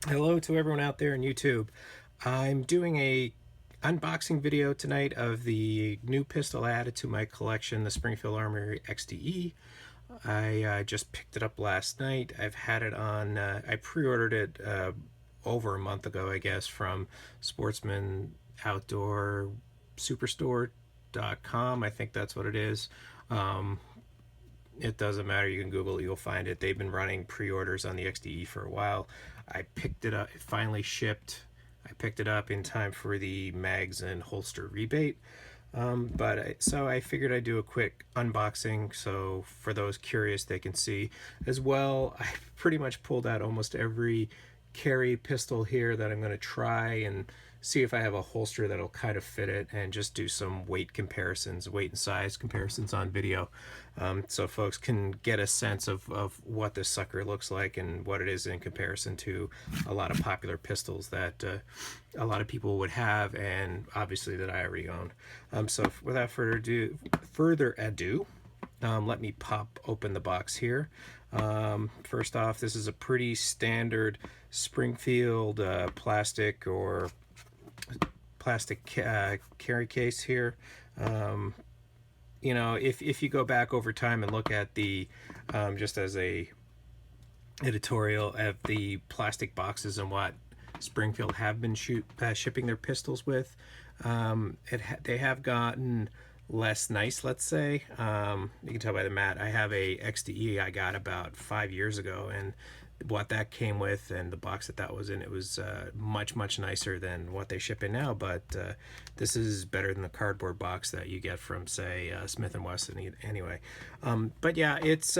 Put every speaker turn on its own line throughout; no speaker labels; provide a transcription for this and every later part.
Hello to everyone out there on YouTube. I'm doing a unboxing video tonight of the new pistol I added to my collection, the Springfield XDe. I just picked it up last night. I've had it on, I pre-ordered it over a month ago, I guess, from Sportsman Outdoor Superstore.com. I think that's what it is. It doesn't matter, you can Google it, you'll find it. They've been running pre-orders on the XDE for a while. I picked it up, it finally shipped. I picked it up in time for the mags and holster rebate. So I figured I'd do a quick unboxing so for those curious they can see. As well, I pretty much pulled out almost every carry pistol here that I'm going to try and see if I have a holster that'll kind of fit it, and just do some weight comparisons, weight and size comparisons on video, so folks can get a sense of what this sucker looks like and what it is in comparison to a lot of popular pistols that a lot of people would have, and obviously that I already own. So without further ado, let me pop open the box here. First off, this is a pretty standard Springfield plastic carry case here. You know, if you go back over time and look at the just as a editorial of the plastic boxes and what Springfield have been shipping their pistols with, they have gotten less nice, let's say. You can tell by the mat. I have a XDE I got about 5 years ago, and what that came with and the box that was in, it was much nicer than what they ship in now. But this is better than the cardboard box that you get from, say, Smith & Wesson anyway. But yeah, it's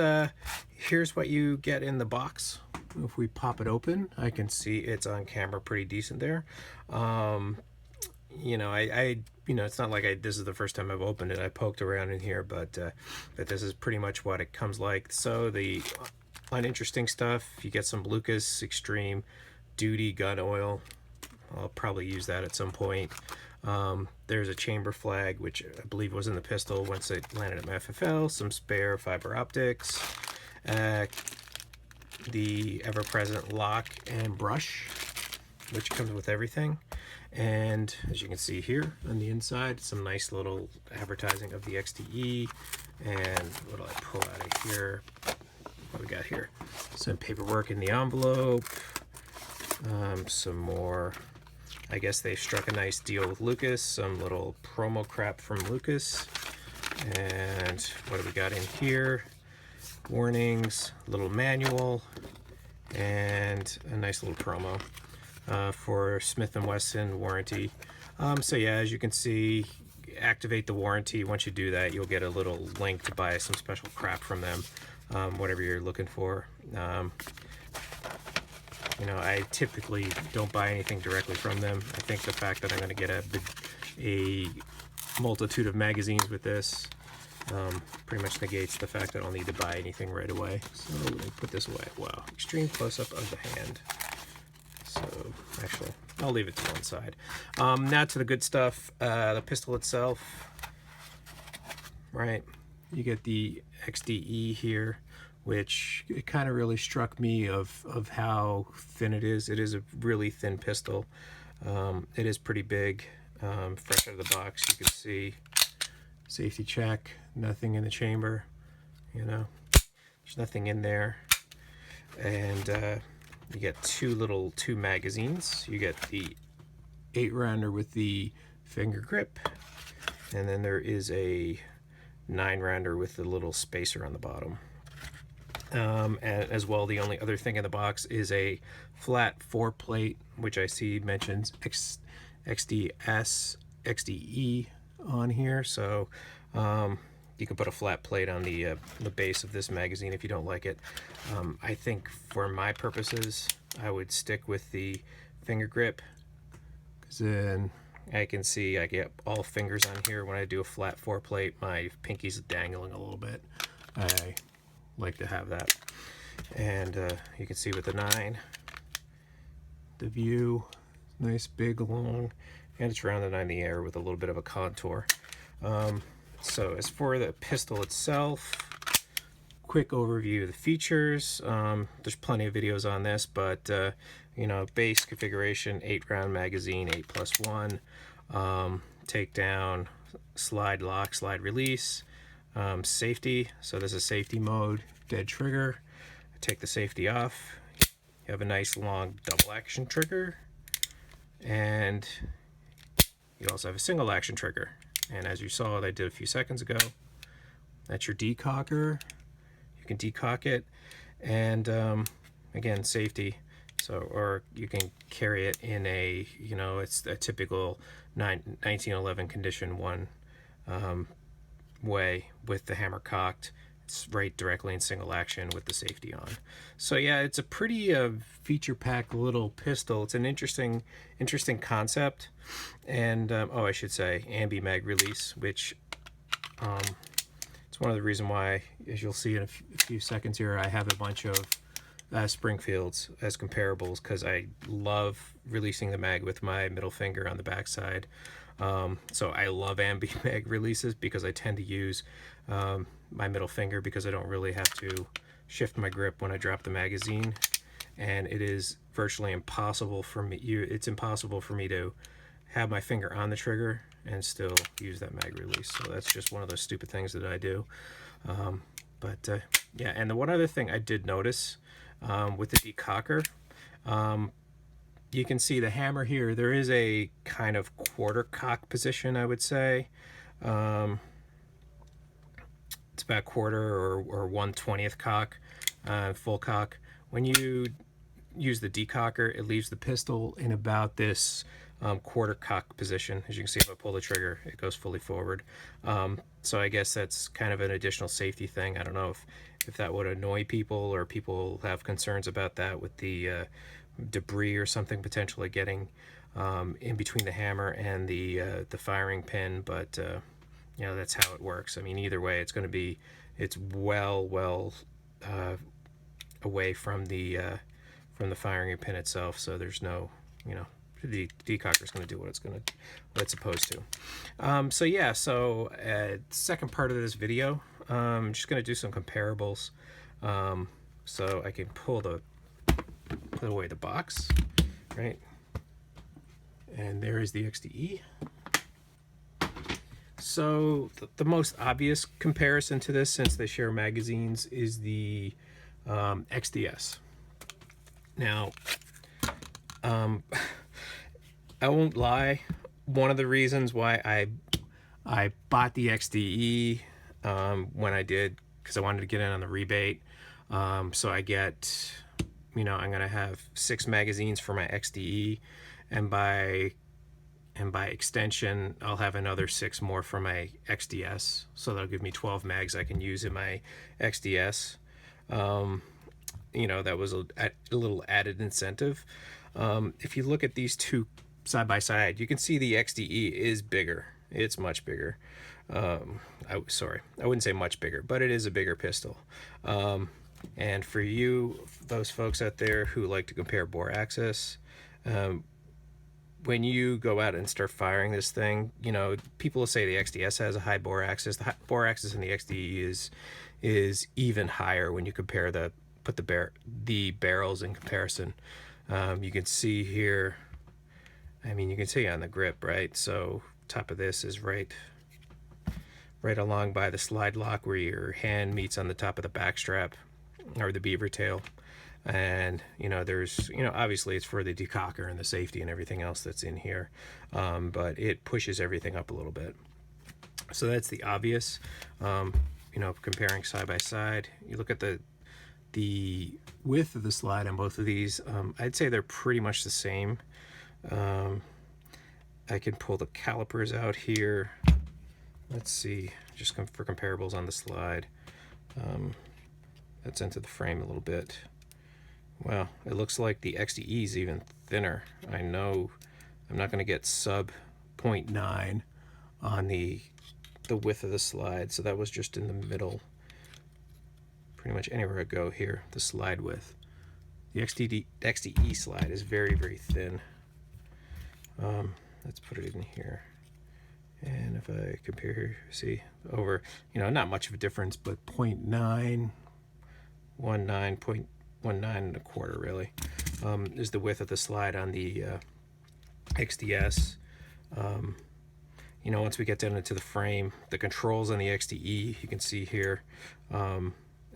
here's what you get in the box. If we pop it open, I can see it's on camera pretty decent there. You know, it's not like this is the first time I've opened it. I poked around in here, but this is pretty much what it comes like. So the uninteresting stuff, you get some Lucas Extreme Duty gun oil. I'll probably use that at some point. There's a chamber flag, which I believe was in the pistol once it landed at my FFL. Some spare fiber optics. The ever-present lock and brush, which comes with everything. And as you can see here on the inside, some nice little advertising of the XDE. And what do I pull out of here? What we got here? Some paperwork in the envelope. Some more. I guess they struck a nice deal with Lucas. Some little promo crap from Lucas. And what do we got in here? Warnings, little manual, and a nice little promo for Smith & Wesson warranty. So yeah, as you can see, activate the warranty. Once you do that, you'll get a little link to buy some special crap from them, whatever you're looking for. You know, I typically don't buy anything directly from them. I think the fact that I'm going to get a multitude of magazines with this pretty much negates the fact that I'll need to buy anything right away. So let me put this away. Wow, extreme close-up of the hand. So actually, I'll leave it to one side. Now to the good stuff. The pistol itself, right? You get the XDE here, which it kind of really struck me of how thin it is. It is a really thin pistol. It is pretty big. Fresh out of the box, you can see safety check, nothing in the chamber, you know, there's nothing in there. And you get two magazines. You get the 8-rounder with the finger grip, and then there is a 9-rounder with the little spacer on the bottom. And as well, the only other thing in the box is a flat 4-plate, which I see mentions XDE on here. So you can put a flat plate on the base of this magazine if you don't like it. I think for my purposes, I would stick with the finger grip, because then I can see I get all fingers on here. When I do a flat 4-plate, my pinky's dangling a little bit. I like to have that. And you can see with the 9, the view, nice big long, and it's rounded on the air with a little bit of a contour. So as for the pistol itself, quick overview of the features. There's plenty of videos on this, but you know, base configuration, 8-round magazine, 8+1, takedown, slide lock, slide release, safety. So this is safety mode, dead trigger. Take the safety off. You have a nice long double action trigger, and you also have a single action trigger. And as you saw, that I did a few seconds ago, that's your decocker. You can decock it, and again, safety. So, or you can carry it in a, you know, it's a typical 1911 condition 1 way with the hammer cocked. It's right directly in single action with the safety on. So yeah, it's a pretty feature-packed little pistol. It's an interesting concept. And oh, I should say ambi mag release, which it's one of the reasons why, as you'll see in a few seconds here, I have a bunch of Springfields as comparables, because I love releasing the mag with my middle finger on the backside. So I love ambi mag releases because I tend to use my middle finger, because I don't really have to shift my grip when I drop the magazine, and it is virtually impossible for me. It's impossible for me to have my finger on the trigger and still use that mag release. So that's just one of those stupid things that I do. Yeah, and the one other thing I did notice with the decocker, you can see the hammer here. There is a kind of quarter cock position, I would say. It's about quarter or 1/20th cock, full cock. When you use the decocker, it leaves the pistol in about this quarter cock position. As you can see, if I pull the trigger, it goes fully forward. So I guess that's kind of an additional safety thing. I don't know if that would annoy people, or people have concerns about that with the debris or something potentially getting in between the hammer and the firing pin, but you know, that's how it works. I mean, either way, it's well away from the firing pin itself, so there's no, you know, the decocker is going to do what it's supposed to. So yeah, so second part of this video, I'm just going to do some comparables. So I can put away the box, right? And there is the XDE. So the most obvious comparison to this, since they share magazines, is the XDS. Now, I won't lie, one of the reasons why I bought the XDE when I did, because I wanted to get in on the rebate. So I get, you know, I'm gonna have 6 magazines for my XDE, and by extension, I'll have another 6 more for my XDS. So that'll give me 12 mags I can use in my XDS. You know, that was a little added incentive. If you look at these two side by side, you can see the XDE is bigger. It's much bigger. Sorry, I wouldn't say much bigger, but it is a bigger pistol. And for you, those folks out there who like to compare bore axis, when you go out and start firing this thing, you know, people will say the XDS has a high bore axis. The bore axis in the XDE is even higher when you compare put the barrels in comparison. You can see here, I mean, you can see on the grip, right? So top of this is right along by the slide lock, where your hand meets on the top of the back strap or the beaver tail. And you know, there's, you know, obviously it's for the decocker and the safety and everything else that's in here, but it pushes everything up a little bit. So that's the obvious. You know, comparing side by side, you look at the width of the slide on both of these. I'd say they're pretty much the same. I can pull the calipers out here. Let's see, just for comparables on the slide. That's into the frame a little bit. Well, it looks like the XDE is even thinner. I know I'm not going to get sub 0.9 on the width of the slide, so that was just in the middle. Pretty much anywhere I go here, the slide width. The XDE slide is very, very thin. Let's put it in here. And if I compare here, see, over, you know, not much of a difference, but 0.9, 0.19 and a quarter, really. is the width of the slide on the XDS. You know, once we get down into the frame, the controls on the XDE, you can see here,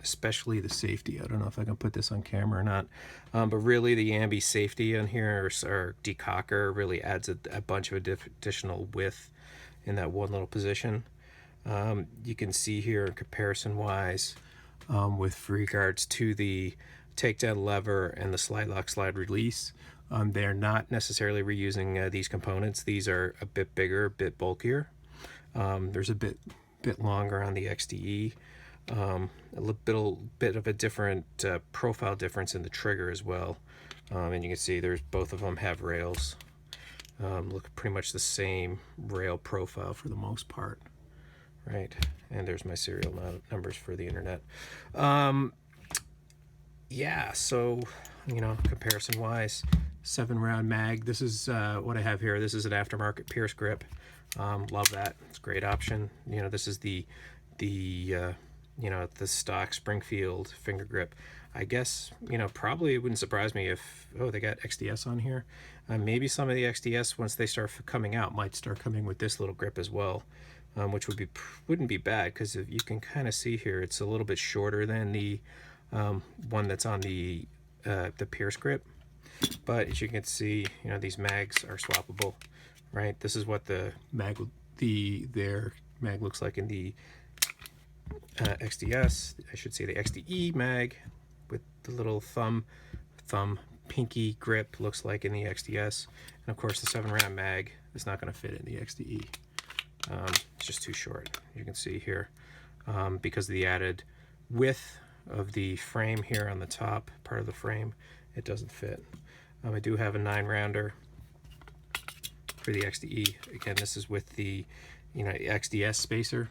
especially the safety. I don't know if I can put this on camera or not, but really the ambi safety on here, or decocker, really adds a bunch of additional width in that one little position. You can see here, comparison wise, with regards to the takedown lever and the slide lock slide release, they're not necessarily reusing these components. These are a bit bigger, a bit bulkier. There's a bit longer on the XDE. A little bit of a different profile difference in the trigger as well. And you can see there's both of them have rails. Look pretty much the same rail profile for the most part, right? And there's my serial numbers for the internet. Yeah, so, you know, comparison wise, 7-round mag. This is what I have here. This is an aftermarket Pierce grip. Love that. It's a great option. You know, this is the you know, the stock Springfield finger grip. I guess, you know, probably it wouldn't surprise me if, oh, they got XDS on here. Maybe some of the XDS, once they start coming out, might start coming with this little grip as well, which wouldn't be bad, because you can kind of see here it's a little bit shorter than the one that's on the Pierce grip. But as you can see, you know, these mags are swappable, right? This is what the mag, their mag looks like in the XDS. I should say the XDE mag with the little thumb pinky grip looks like in the XDS. And of course the 7-round mag is not going to fit in the XDE. It's just too short, you can see here, because of the added width of the frame here on the top part of the frame. It doesn't fit. I do have a 9-rounder for the XDE. Again, this is with the, you know, XDS spacer.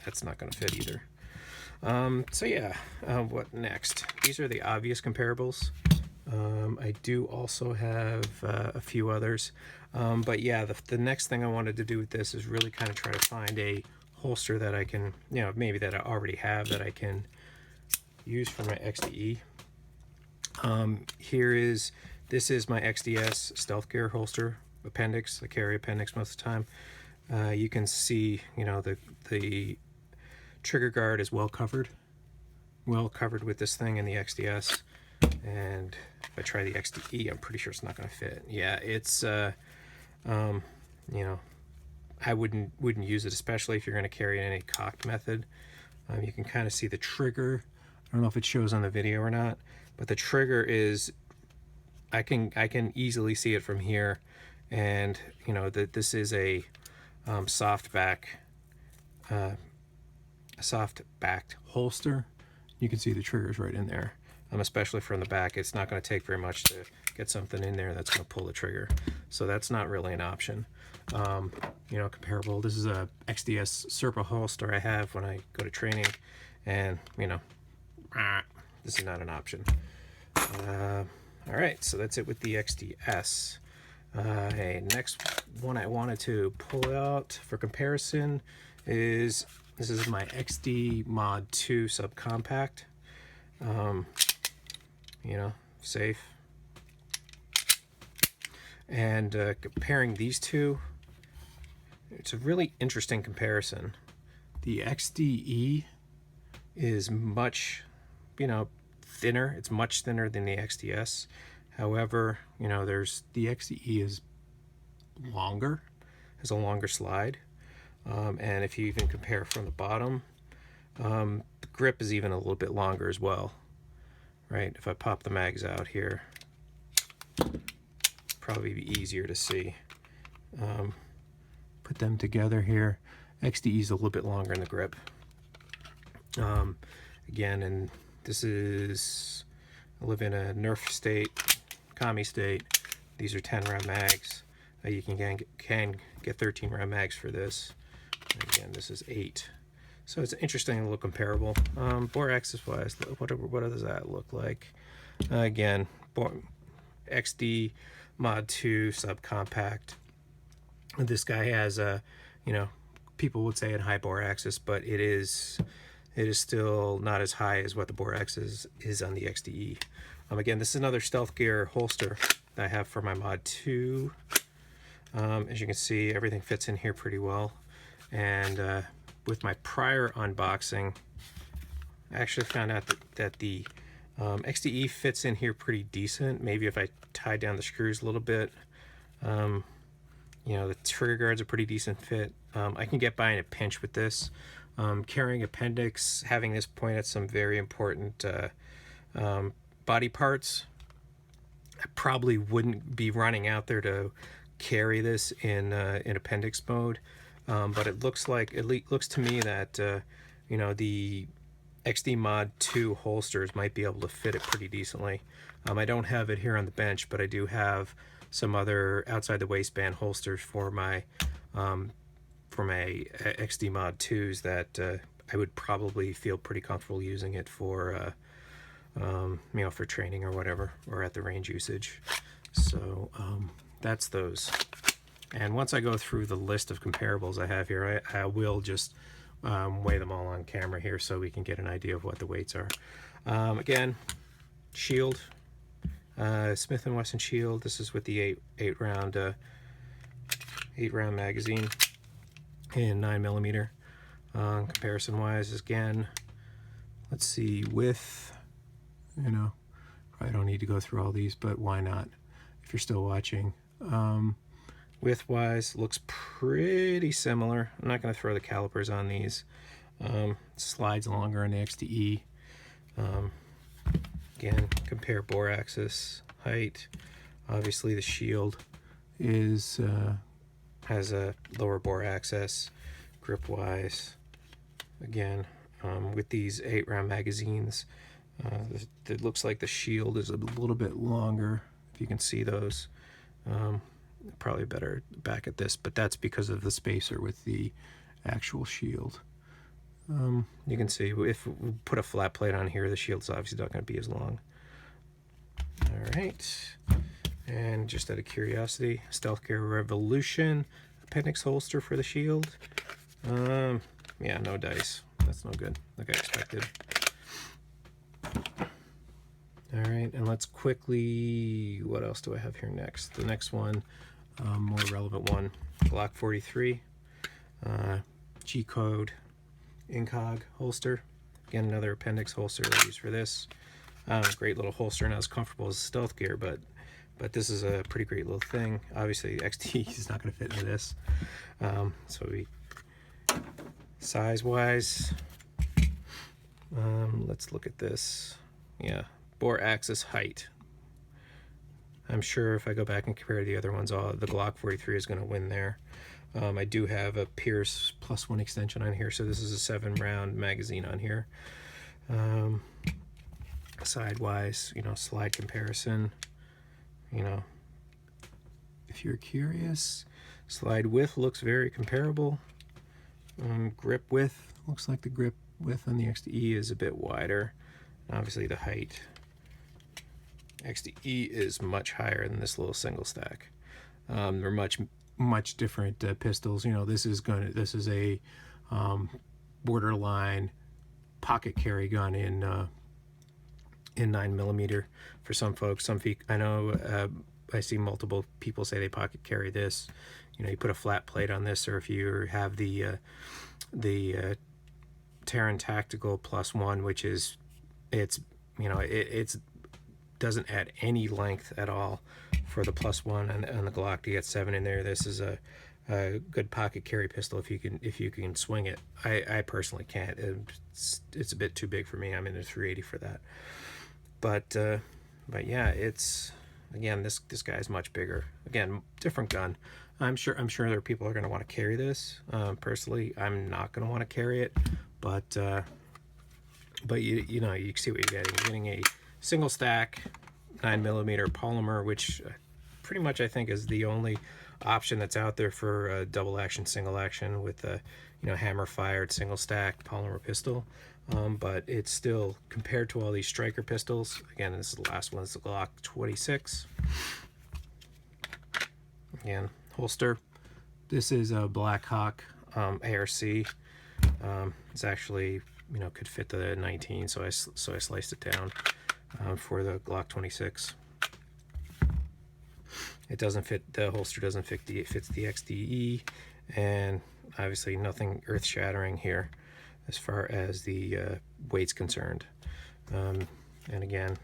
That's not going to fit either. So yeah, what next? These are the obvious comparables. I do also have a few others, but yeah, the next thing I wanted to do with this is really kind of try to find a holster that I can, you know, maybe that I already have that I can use for my XDE. This is my XDS stealth gear holster appendix. I carry appendix most of the time. You can see, you know, the trigger guard is well covered with this thing in the XDS. And if I try the XDE, I'm pretty sure it's not going to fit. Yeah, it's you know, I wouldn't use it, especially if you're going to carry it in a cocked method. You can kind of see the trigger. I don't know if it shows on the video or not, but the trigger is, I can easily see it from here. And you know that this is a soft backed holster. You can see the triggers right in there. Especially from the back, it's not going to take very much to get something in there that's going to pull the trigger. So that's not really an option. You know, comparable. This is a XDS Serpa holster I have when I go to training, and you know, this is not an option. All right, so that's it with the XDS. Hey, next one I wanted to pull out for comparison is, this is my XD Mod.2 Subcompact. You know, safe. And comparing these two, it's a really interesting comparison. The XDE is much, you know, thinner. It's much thinner than the XDS. However, you know, the XDE is longer, has a longer slide. And if you even compare from the bottom, the grip is even a little bit longer as well, right? If I pop the mags out here, probably be easier to see. Put them together here. XDE is a little bit longer in the grip. Again, and this is, I live in a Nerf state, commie state. These are 10-round mags. You can get 13-round mags for this. And again, this is 8. So it's an interesting little comparable. Bore axis wise, what does that look like? Again, XD Mod.2 Subcompact. This guy has a, you know, people would say a high bore axis, but it is still not as high as what the bore axis is on the XDE. Again, this is another stealth gear holster that I have for my Mod 2. As you can see, everything fits in here pretty well. And with my prior unboxing, I actually found out that the XDe fits in here pretty decent. Maybe if I tie down the screws a little bit. You know, the trigger guard's a pretty decent fit. I can get by in a pinch with this. Carrying appendix, having this point at some very important body parts, I probably wouldn't be running out there to carry this in appendix mode. But it looks to me that you know, the XD Mod 2 holsters might be able to fit it pretty decently. I don't have it here on the bench, but I do have some other outside the waistband holsters for my XD Mod 2s that I would probably feel pretty comfortable using it for you know, for training or whatever, or at the range usage. So that's those. And once I go through the list of comparables I have here, I will just weigh them all on camera here so we can get an idea of what the weights are. Again, Shield, Smith & Wesson Shield. This is with the 8-round magazine in 9mm. Comparison wise, again, let's see, width, you know, probably don't need to go through all these, but why not if you're still watching. Width wise, looks pretty similar. I'm not going to throw the calipers on these. Slides longer on the XDE. Again, compare bore axis, height. Obviously the Shield is has a lower bore axis. Grip wise, again, with these 8-round magazines, it looks like the Shield is a little bit longer, if you can see those. Probably better back at this, but that's because of the spacer with the actual Shield. You can see if we put a flat plate on here, the Shield's obviously not going to be as long. All right, and just out of curiosity, Stealth Gear Revolution appendix holster for the Shield. Yeah, no dice. That's no good, like I expected. All right, and let's quickly, what else do I have here next? The next one, more relevant one, Glock 43, G-code Incog holster. Again, another appendix holster I use for this. Great little holster, not as comfortable as Stealth Gear, but this is a pretty great little thing. Obviously, XT is not going to fit into this. So we, size-wise, let's look at this. Yeah, bore axis height. I'm sure if I go back and compare the other ones, the Glock 43 is going to win there. I do have a Pierce +1 extension on here, so this is a 7-round magazine on here. Sidewise, you know, slide comparison, you know, if you're curious, slide width looks very comparable. Grip width, looks like the grip width on the XDE is a bit wider. Obviously the height, XDE is much higher than this little single stack. They're much different pistols. You know, this is a borderline pocket carry gun in 9mm for some folks. I know I see multiple people say they pocket carry this. You know, you put a flat plate on this, or if you have the Terran Tactical +1, which is, it's, you know, it's doesn't add any length at all for the +1 and the Glock to get 7 in there. This is a good pocket carry pistol if you can swing it. I personally can't. It's a bit too big for me. I'm in a 380 for that. But yeah, it's, again, this guy's much bigger. Again, different gun. I'm sure there are people who are going to want to carry this. Personally, I'm not going to want to carry it, but you know, you see what you're getting. You're getting a single stack 9mm polymer, which pretty much I think is the only option that's out there for double action, single action with a, you know, hammer fired single stack polymer pistol. But it's still, compared to all these striker pistols, again, this is the last one, it's the Glock 26. Again, holster. This is a Black Hawk ARC. It's actually, you know, could fit the 19, so I sliced it down. for the Glock 26. It doesn't fit, the holster doesn't fit it fits the XDE, and obviously nothing earth-shattering here as far as the weight's concerned. And again,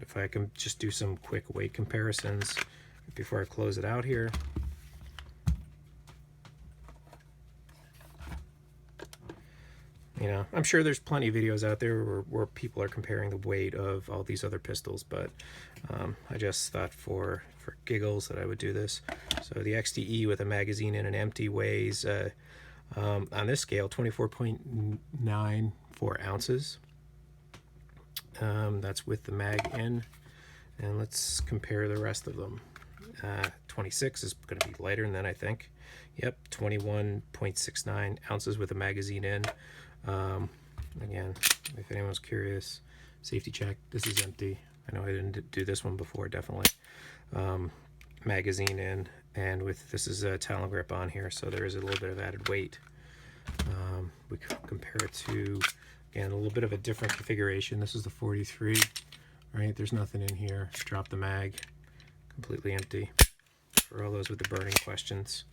if I can just do some quick weight comparisons before I close it out here. You know, I'm sure there's plenty of videos out there where people are comparing the weight of all these other pistols, but I just thought for giggles that I would do this. So the XDE with a magazine in and empty weighs, on this scale, 24.94 ounces. That's with the mag in. And let's compare the rest of them. 26 is going to be lighter than that, I think. Yep, 21.69 ounces with a magazine in. Again, if anyone's curious, safety check, this is empty. I know I didn't do this one before, definitely. Magazine in, and with this is a Talon grip on here, so there is a little bit of added weight. We can compare it to, again, a little bit of a different configuration. This is the 43, right? There's nothing in here. Drop the mag, completely empty. For all those with the burning questions.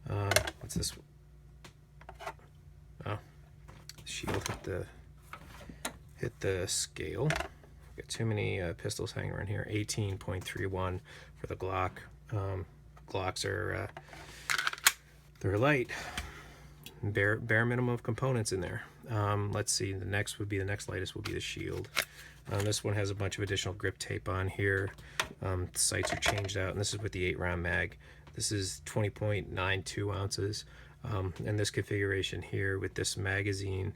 What's this? Oh, shield hit the scale. Got too many pistols hanging around here. 18.31 for the Glock. Glocks are they're light. Bare minimum of components in there. Let's see. The next lightest will be the Shield. This one has a bunch of additional grip tape on here. The sights are changed out, and this is with the 8-round mag. This is 20.92 ounces. And this configuration here with this magazine,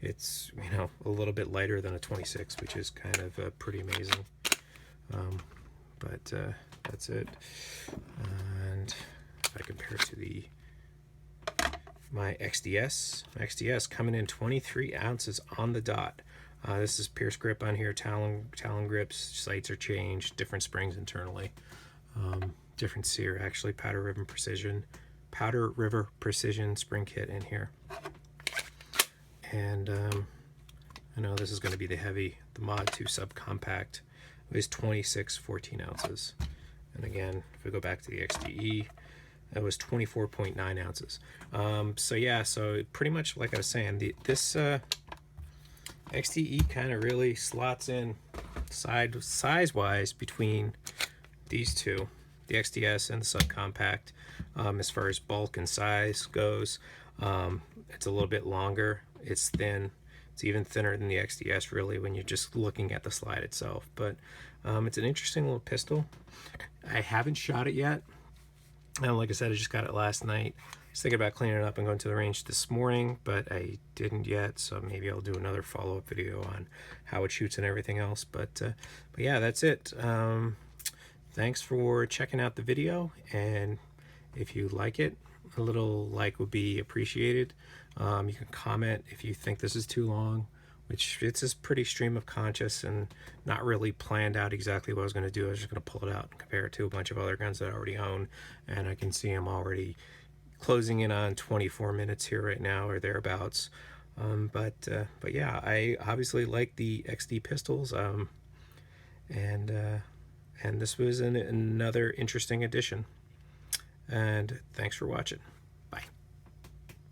it's, you know, a little bit lighter than a 26, which is kind of pretty amazing. But that's it. And if I compare it to my XDS coming in 23 ounces on the dot. This is Pierce grip on here, Talon grips, sights are changed, different springs internally, different sear actually, Powder River Precision spring kit in here. And I know this is going to be the Mod.2 Subcompact. It was 14 ounces. And again, if we go back to the XDE, that was 24.9 ounces. So yeah, so pretty much like I was saying, this XDE kind of really slots in size-wise between these two, the XDS and the Subcompact. As far as bulk and size goes, it's a little bit longer. It's thin. It's even thinner than the XDS, really, when you're just looking at the slide itself. But it's an interesting little pistol. I haven't shot it yet. And like I said, I just got it last night. I was thinking about cleaning it up and going to the range this morning, but I didn't yet. So maybe I'll do another follow-up video on how it shoots and everything else. But yeah, that's it. Thanks for checking out the video. And if you like it, a little like would be appreciated. You can comment if you think this is too long, which it's just pretty stream of conscious and not really planned out exactly what I was going to do. I was just going to pull it out and compare it to a bunch of other guns that I already own, and I can see I'm already closing in on 24 minutes here right now or thereabouts. But yeah, I obviously like the XD pistols, and this was another interesting addition. And thanks for watching.